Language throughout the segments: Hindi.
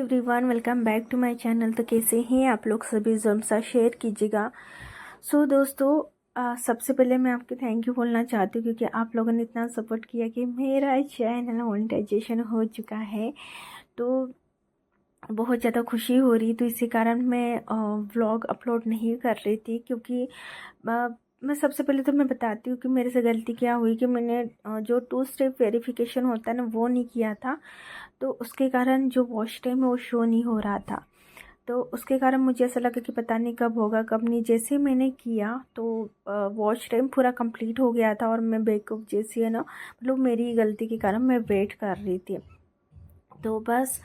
Everyone, welcome back to my channel. तो कैसे हैं आप लोग सभी, ज़रूर सा शेयर कीजिएगा। दोस्तों, सबसे पहले मैं आपको थैंक यू बोलना चाहती हूँ क्योंकि आप लोगों ने इतना सपोर्ट किया कि मेरा चैनल मोनेटाइजेशन हो चुका है। तो बहुत ज़्यादा खुशी हो रही, तो इसी कारण मैं व्लॉग अपलोड नहीं कर रही थी क्योंकि मैं सबसे पहले तो मैं बताती हूँ कि मेरे से गलती क्या हुई कि मैंने जो 2 स्टेप वेरिफिकेशन होता है ना, वो नहीं किया था। तो उसके कारण जो वॉच टाइम है वो शो नहीं हो रहा था। तो उसके कारण मुझे ऐसा लगा कि पता नहीं कब होगा कब नहीं। जैसे ही मैंने किया तो वॉच टाइम पूरा कंप्लीट हो गया था और मैं बैकअप जैसी है ना, मतलब मेरी गलती के कारण मैं वेट कर रही थी। तो बस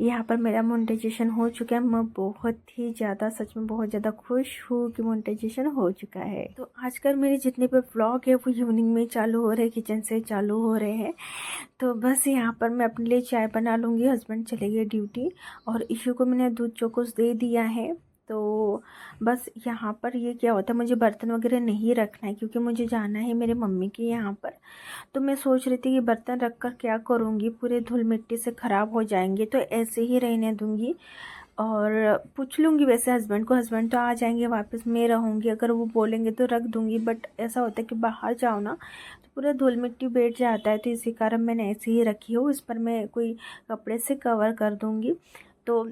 यहाँ पर मेरा मोनेटाइजेशन हो चुका है। मैं बहुत ही ज़्यादा, सच में बहुत ज़्यादा खुश हूँ कि मोनेटाइजेशन हो चुका है। तो आजकल मेरे जितने भी व्लॉग है वो इवनिंग में चालू हो रहे हैं, किचन से चालू हो रहे हैं। तो बस यहाँ पर मैं अपने लिए चाय बना लूँगी। हस्बैंड चले गए ड्यूटी और इशू को मैंने दूध चोकोस दे दिया है। तो बस यहाँ पर ये क्या होता है, मुझे बर्तन वगैरह नहीं रखना है क्योंकि मुझे जाना है मेरे मम्मी के यहाँ पर। तो मैं सोच रही थी कि बर्तन रख कर क्या करूँगी, पूरे धूल मिट्टी से ख़राब हो जाएंगे, तो ऐसे ही रहने दूँगी। और पूछ लूँगी वैसे हस्बैंड को, हस्बैंड तो आ जाएंगे वापस, मैं रहूँगी, अगर वो बोलेंगे तो रख दूँगी। बट ऐसा होता है कि बाहर जाओ ना तो पूरा धूल मिट्टी बैठ जाता है, तो इसी कारण मैंने ऐसे ही रखी हो। इस पर मैं कोई कपड़े से कवर कर दूँगी। तो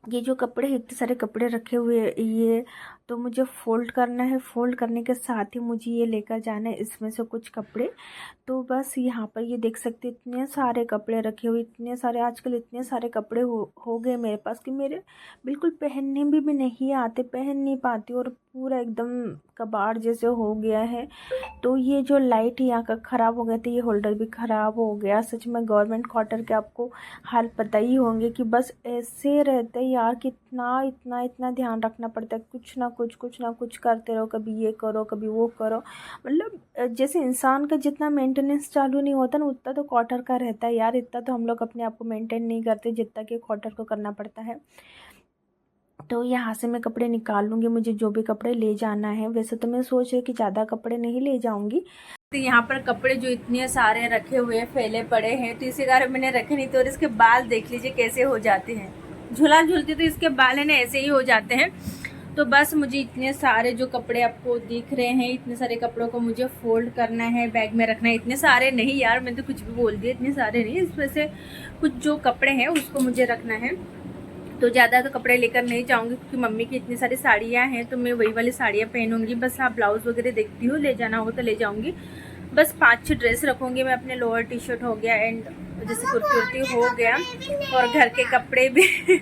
ये जो कपड़े, इतने सारे कपड़े रखे हुए ये तो मुझे फ़ोल्ड करना है। फ़ोल्ड करने के साथ ही मुझे ये लेकर जाना है इसमें से कुछ कपड़े। तो बस यहाँ पर ये देख सकते हैं, इतने सारे कपड़े रखे हुए, इतने सारे, आजकल इतने सारे कपड़े हो गए मेरे पास कि मेरे बिल्कुल पहनने भी नहीं आते, पहन नहीं पाती, और पूरा एकदम कबाड़ जैसे हो गया है। तो ये जो लाइट यहाँ का ख़राब हो गया था, ये होल्डर भी ख़राब हो गया। सच में गवर्नमेंट क्वार्टर के आपको हाल पता ही होंगे कि बस ऐसे रहते हैं यार, कितना इतना इतना ध्यान रखना पड़ता है। कुछ ना कुछ करते रहो, कभी ये करो कभी वो करो। मतलब जैसे इंसान का जितना मेंटेनेंस चालू नहीं होता ना, उतना तो क्वार्टर का रहता है यार। इतना तो हम लोग अपने आप को मेंटेन नहीं करते जितना कि क्वार्टर को करना पड़ता है। तो यहाँ से मैं कपड़े निकाल लूँगी, मुझे जो भी कपड़े ले जाना है। वैसे तो मैं सोच रही कि ज़्यादा कपड़े नहीं ले जाऊँगी। तो यहाँ पर कपड़े जो इतने सारे रखे हुए फैले पड़े हैं, तो इसी कारण मैंने रखे नहीं। तो और इसके बाल देख लीजिए कैसे हो जाते हैं, झूला झूलती तो इसके बाल है ना ऐसे ही हो जाते हैं। तो बस मुझे इतने सारे जो कपड़े आपको दिख रहे हैं, इतने सारे कपड़ों को मुझे फोल्ड करना है, बैग में रखना है। इतने सारे नहीं यार, मैं तो कुछ भी बोल दिया, इतने सारे नहीं, इसमें से कुछ जो कपड़े हैं उसको मुझे रखना है। तो ज़्यादा तो कपड़े लेकर नहीं जाऊँगी क्योंकि मम्मी की इतनी सारी साड़ियाँ हैं, तो मैं वही वाली साड़ियाँ पहनूंगी। बस हाँ, ब्लाउज़ वगैरह देखती हूँ, ले जाना होगा तो ले जाऊँगी। बस 5-6 ड्रेस रखूँगी मैं, अपने लोअर टी शर्ट हो गया एंड जैसे कुर्ती हो गया, और घर के कपड़े भी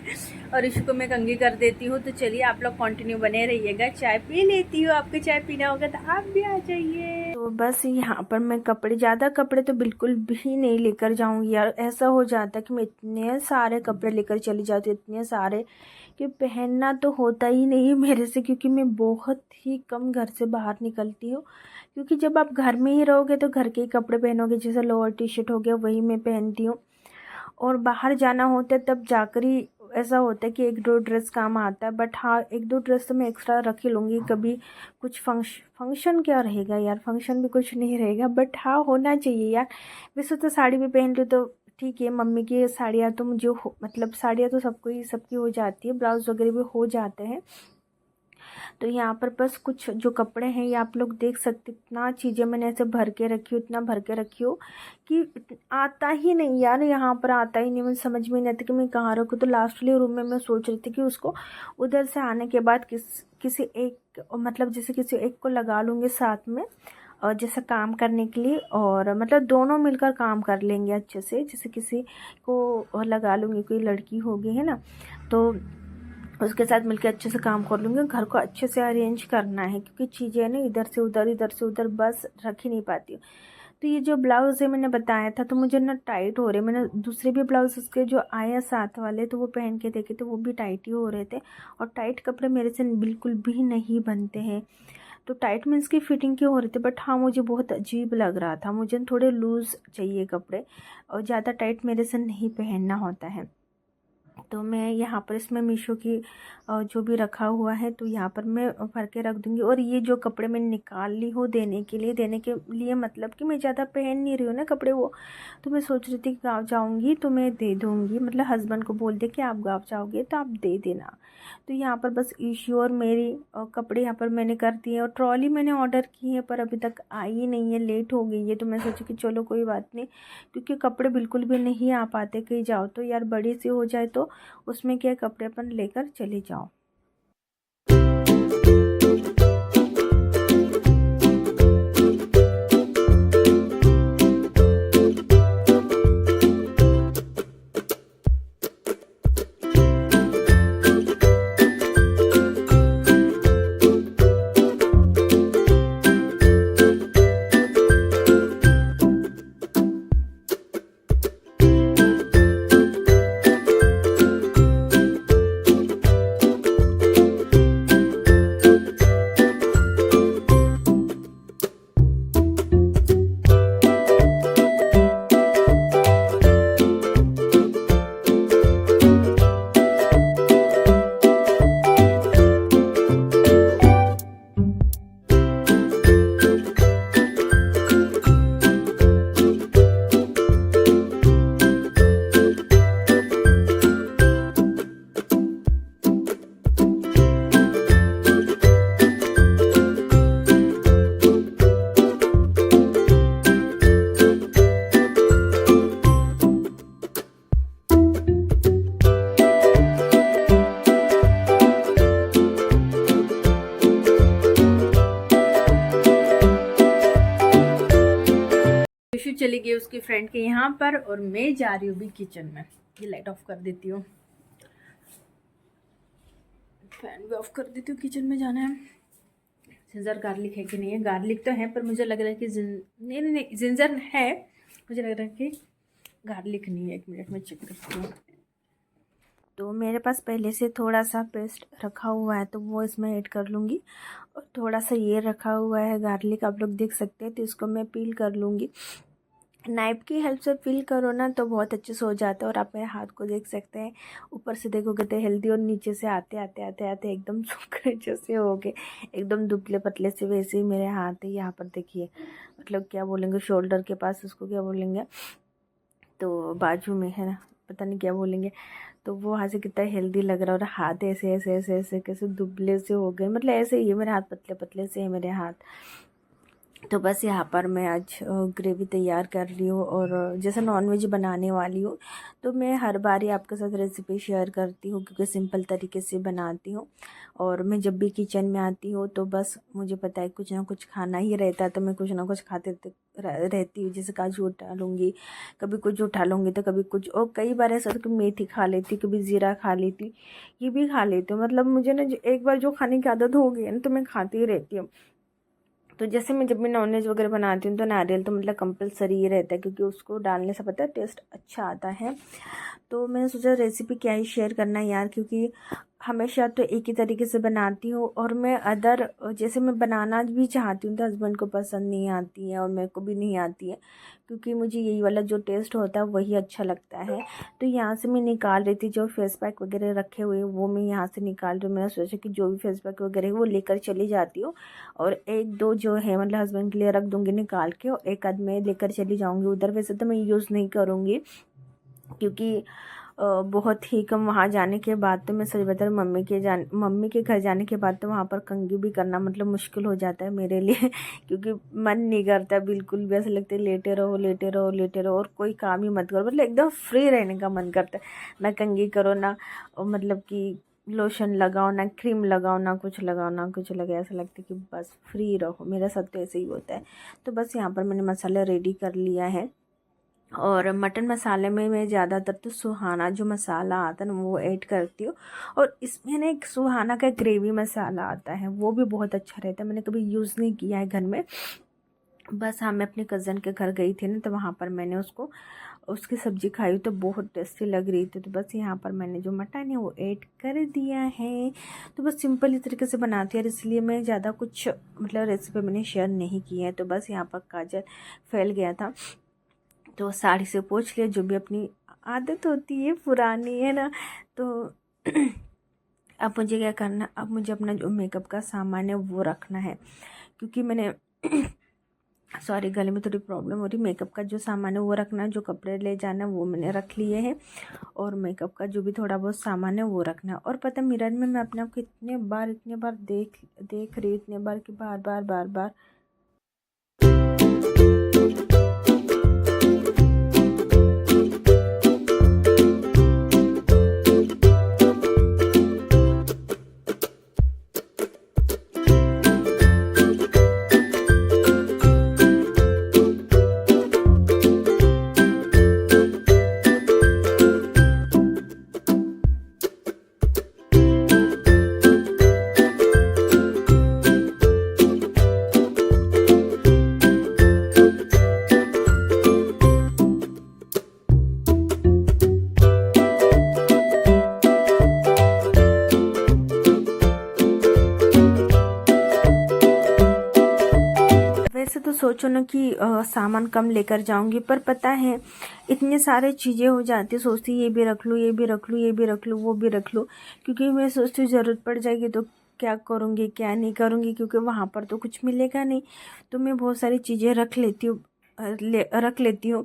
और इसको मैं कंघी कर देती हूँ। तो चलिए आप लोग कंटिन्यू बने रहिएगा। चाय पी लेती हूँ, आपको चाय पीना होगा तो आप भी आ जाइए। तो बस यहाँ पर मैं कपड़े, ज़्यादा कपड़े तो बिल्कुल भी नहीं लेकर जाऊँगी यार। ऐसा हो जाता है कि मैं इतने सारे कपड़े लेकर चली जाती हूँ, इतने सारे कि पहनना तो होता ही नहीं है मेरे से, क्योंकि मैं बहुत ही कम घर से बाहर निकलती हूँ। क्योंकि जब आप घर में ही रहोगे तो घर के ही कपड़े पहनोगे, जैसे लोअर टी शर्ट हो गया वही मैं पहनती हूँ। और बाहर जाना होता है तब जाकर ही ऐसा होता है कि 1-2 ड्रेस काम आता है। बट हाँ, 1-2 ड्रेस तो मैं एक्स्ट्रा रख ही लूँगी। कभी कुछ फंक्शन क्या रहेगा यार, फंक्शन भी कुछ नहीं रहेगा, बट हाँ होना चाहिए यार। वैसे तो साड़ी भी पहन लूँ तो ठीक है, मम्मी की साड़ियाँ तो मुझे मतलब साड़ियाँ तो सबको ही, सबकी हो जाती है, ब्लाउज़ वगैरह भी हो जाते हैं। तो यहाँ पर बस कुछ जो कपड़े हैं ये आप लोग देख सकते, इतना चीज़ें मैंने ऐसे भर के रखी हो, इतना भर के रखी हो कि आता ही नहीं यार, यहाँ पर आता ही नहीं। मुझे समझ में नहीं आता कि मैं कहाँ रखूँ। तो लास्ट वाले रूम में मैं सोच रही थी कि उसको उधर से आने के बाद किसी एक, मतलब जैसे किसी एक को लगा लूँगी साथ में, और जैसे काम करने के लिए, और मतलब दोनों मिलकर काम कर लेंगे अच्छे से। जैसे किसी को लगा लूँगी, कोई लड़की होगी है ना, तो उसके साथ मिलकर अच्छे से काम कर लूँगी। घर को अच्छे से अरेंज करना है क्योंकि चीज़ें ना इधर से उधर बस रख ही नहीं पाती हूँ। तो ये जो ब्लाउज़ है मैंने बताया था, तो मुझे ना टाइट हो रहे। मैंने दूसरे भी ब्लाउज उसके जो आए साथ वाले, तो वो पहन के देखे तो वो भी टाइट ही हो रहे थे। और टाइट कपड़े मेरे से बिल्कुल भी नहीं बनते हैं। तो टाइट मीन्स की फिटिंग क्यों हो रही थी, बट हाँ मुझे बहुत अजीब लग रहा था। मुझे थोड़े लूज़ चाहिए कपड़े, और ज़्यादा टाइट मेरे से नहीं पहनना होता है। तो मैं यहाँ पर इसमें मीशो की जो भी रखा हुआ है तो यहाँ पर मैं भर के रख दूँगी। और ये जो कपड़े मैंने निकाल ली हो देने के लिए मतलब कि मैं ज़्यादा पहन नहीं रही हूँ ना कपड़े वो, तो मैं सोच रही थी कि गाँव जाऊँगी तो मैं दे दूँगी, मतलब हस्बैंड को बोल दे कि आप गाँव जाओगे तो आप दे देना। तो यहाँ पर बस ईशू और मेरी कपड़े यहाँ पर मैंने कर दिए। और ट्रॉली मैंने ऑर्डर की है पर अभी तक आई नहीं है, लेट हो गई है। तो मैं सोची कि चलो कोई बात नहीं, क्योंकि कपड़े बिल्कुल भी नहीं आ पाते कहीं जाओ तो यार, बड़ी सी हो जाए तो उसमें क्या कपड़े अपन लेकर चले जाओ। ईशू चली गई उसकी फ्रेंड के यहाँ पर और मैं जा रही हूँ भी किचन में। ये लाइट ऑफ कर देती हूँ, फैन भी ऑफ कर देती हूँ। किचन में जाना है। जिंजर गार्लिक है कि नहीं है? गार्लिक तो है पर मुझे लग रहा है कि नहीं जिंजर है, मुझे लग रहा है कि गार्लिक नहीं है। 1 मिनट में चेक करती हूँ। तो मेरे पास पहले से थोड़ा सा पेस्ट रखा हुआ है तो वो इसमें ऐड कर लूँगी। और थोड़ा सा ये रखा हुआ है गार्लिक, आप लोग देख सकते हैं, तो इसको मैं पील कर लूँगी। नाइफ की हेल्प से पील करो ना तो बहुत अच्छे से हो जाता है। और आप मेरे हाथ को देख सकते हैं, ऊपर से देखोगे तो हेल्दी और नीचे से आते आते आते आते एकदम सूखे जैसे हो गए, एकदम दुबले पतले से। वैसे ही मेरे हाथ है, यहाँ पर देखिए, मतलब क्या बोलेंगे, शोल्डर के पास उसको क्या बोलेंगे, तो बाजू में है ना, पता नहीं क्या बोलेंगे। तो वो हाथ से कितना हेल्दी लग रहा है। और हाथ ऐसे ऐसे ऐसे ऐसे कैसे दुबले से हो गए, मतलब ऐसे ही है मेरे हाथ, पतले पतले से है मेरे हाथ। तो बस यहाँ पर मैं आज ग्रेवी तैयार कर रही हूँ और जैसे नॉनवेज बनाने वाली हूँ। तो मैं हर बार ही आपके साथ रेसिपी शेयर करती हूँ क्योंकि सिंपल तरीके से बनाती हूँ। और मैं जब भी किचन में आती हूँ तो बस मुझे पता है कुछ ना कुछ खाना ही रहता है, तो मैं कुछ ना कुछ खाते रहती हूँ। जैसे काजू उठा लूँगी, कभी कुछ उठा लूँगी तो कभी कुछ। और कई बार ऐसा कि मेथी खा लेती, कभी ज़ीरा खा लेती, ये भी खा लेती हूँ। मतलब मुझे ना एक बार जो खाने की आदत हो गई है ना तो मैं खाती ही रहती हूँ। तो जैसे मैं जब मैं नॉनवेज वगैरह बनाती हूँ तो नारियल तो मतलब कंपलसरी ही रहता है, क्योंकि उसको डालने से पता है टेस्ट अच्छा आता है। तो मैंने सोचा रेसिपी क्या ही शेयर करना यार, क्योंकि हमेशा तो एक ही तरीके से बनाती हूँ। और मैं अदर जैसे मैं बनाना भी चाहती हूँ तो हस्बैंड को पसंद नहीं आती है और मेरे को भी नहीं आती है, क्योंकि मुझे यही वाला जो टेस्ट होता है वही अच्छा लगता है। तो यहाँ से मैं निकाल रही थी जो फेस पैक वगैरह रखे हुए वो मैं यहाँ से निकाल रही हूँ। मैंने सोचा कि जो भी फेस पैक वगैरह है वो लेकर चली जाती हूँ। और 1-2 जो है मतलब हस्बैंड के लिए रख दूँगी निकाल के, और एक आध मैं लेकर चली जाऊँगी उधर। वैसे तो मैं यूज़ नहीं करूँगी क्योंकि बहुत ही कम, वहाँ जाने के बाद तो मैं सच बता रही, मम्मी के घर जाने के बाद तो वहाँ पर कंघी भी करना मतलब मुश्किल हो जाता है मेरे लिए क्योंकि मन नहीं करता बिल्कुल भी। ऐसा लगता है लेटे रहो लेटे रहो लेटे रहो और कोई काम ही मत करो, मतलब एकदम फ्री रहने का मन करता है। ना कंघी करो, ना मतलब कि लोशन लगाओ, ना क्रीम लगाओ, ना कुछ लगाओ ना कुछ लगाओ। ऐसा लगता है कि बस फ्री रहो। मेरे साथ तो ऐसे ही होता है। तो बस यहाँ पर मैंने मसाला रेडी कर लिया है। और मटन मसाले में मैं ज़्यादातर तो सुहाना जो मसाला आता है ना वो ऐड करती हूँ। और इसमें ना एक सुहाना का ग्रेवी मसाला आता है, वो भी बहुत अच्छा रहता है। मैंने कभी यूज़ नहीं किया है घर में, बस हाँ मैं अपने कज़न के घर गई थी ना तो वहाँ पर मैंने उसकी सब्ज़ी खाई तो बहुत टेस्टी लग रही थी। तो बस यहाँ पर मैंने जो मटन है वो ऐड कर दिया है। तो बस सिंपल इस तरीके से बनाती है, इसलिए मैं ज़्यादा कुछ मतलब रेसिपी मैंने शेयर नहीं की है। तो बस यहाँ पर काजल फैल गया था तो साड़ी से पोंछ लिया, जो भी अपनी आदत होती है पुरानी, है ना। तो अब मुझे क्या करना, अब मुझे अपना जो मेकअप का सामान है वो रखना है, क्योंकि मैंने सॉरी, गले में थोड़ी प्रॉब्लम हो रही। मेकअप का जो सामान है वो रखना है, जो कपड़े ले जाना है वो मैंने रख लिए हैं, और मेकअप का जो भी थोड़ा बहुत सामान है वो रखना है। और पता, मिरर में मैं अपने आप को इतने बार देख रही, इतने बार कि बार बार वैसे तो सोचो ना कि सामान कम लेकर जाऊंगी, पर पता है इतने सारे चीज़ें हो जाती, सोचती ये भी रख लूँ, ये भी रख लूँ, ये भी रख लूँ, वो भी रख लूँ, क्योंकि मैं सोचती हूँ ज़रूरत पड़ जाएगी तो क्या करूँगी क्या नहीं करूँगी, क्योंकि वहाँ पर तो कुछ मिलेगा नहीं। तो मैं बहुत सारी चीज़ें रख लेती हूँ।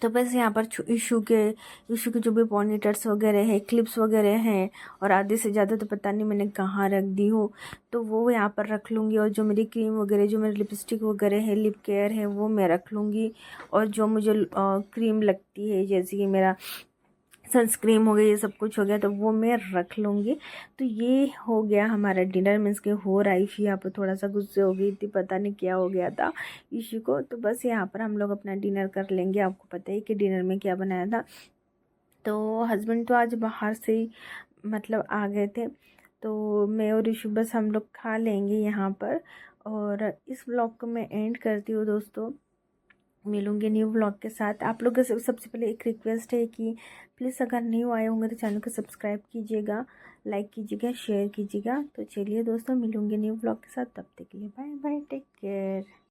तो बस यहाँ पर इशू के जो भी पॉनीटर्स वगैरह है, क्लिप्स वगैरह हैं, और आधे से ज़्यादा तो पता नहीं मैंने कहाँ रख दी हूँ, तो वो यहाँ पर रख लूँगी। और जो मेरी क्रीम वगैरह, जो मेरी लिपस्टिक वगैरह है, लिप केयर है, वो मैं रख लूँगी। और जो मुझे क्रीम लगती है, जैसे कि मेरा सनस्क्रीन हो गया, ये सब कुछ हो गया, तो वो मैं रख लूँगी। तो ये हो गया हमारा डिनर। मीन्स के हो रहा है, यहाँ पर थोड़ा सा गुस्से हो गई थी, पता नहीं क्या हो गया था इशू को। तो बस यहाँ पर हम लोग अपना डिनर कर लेंगे। आपको पता है कि डिनर में क्या बनाया था। तो हस्बैंड तो आज बाहर से ही मतलब आ गए थे, तो मैं और इशू बस हम लोग खा लेंगे यहाँ पर। और इस व्लॉग को मैं एंड करती हूँ दोस्तों, मिलूंगी न्यू व्लॉग के साथ। आप लोगों से सबसे पहले एक रिक्वेस्ट है कि प्लीज़ अगर न्यू आए होंगे तो चैनल को सब्सक्राइब कीजिएगा, लाइक कीजिएगा, शेयर कीजिएगा। तो चलिए दोस्तों, मिलूंगी न्यू व्लॉग के साथ, तब तक के लिए बाय बाय, टेक केयर।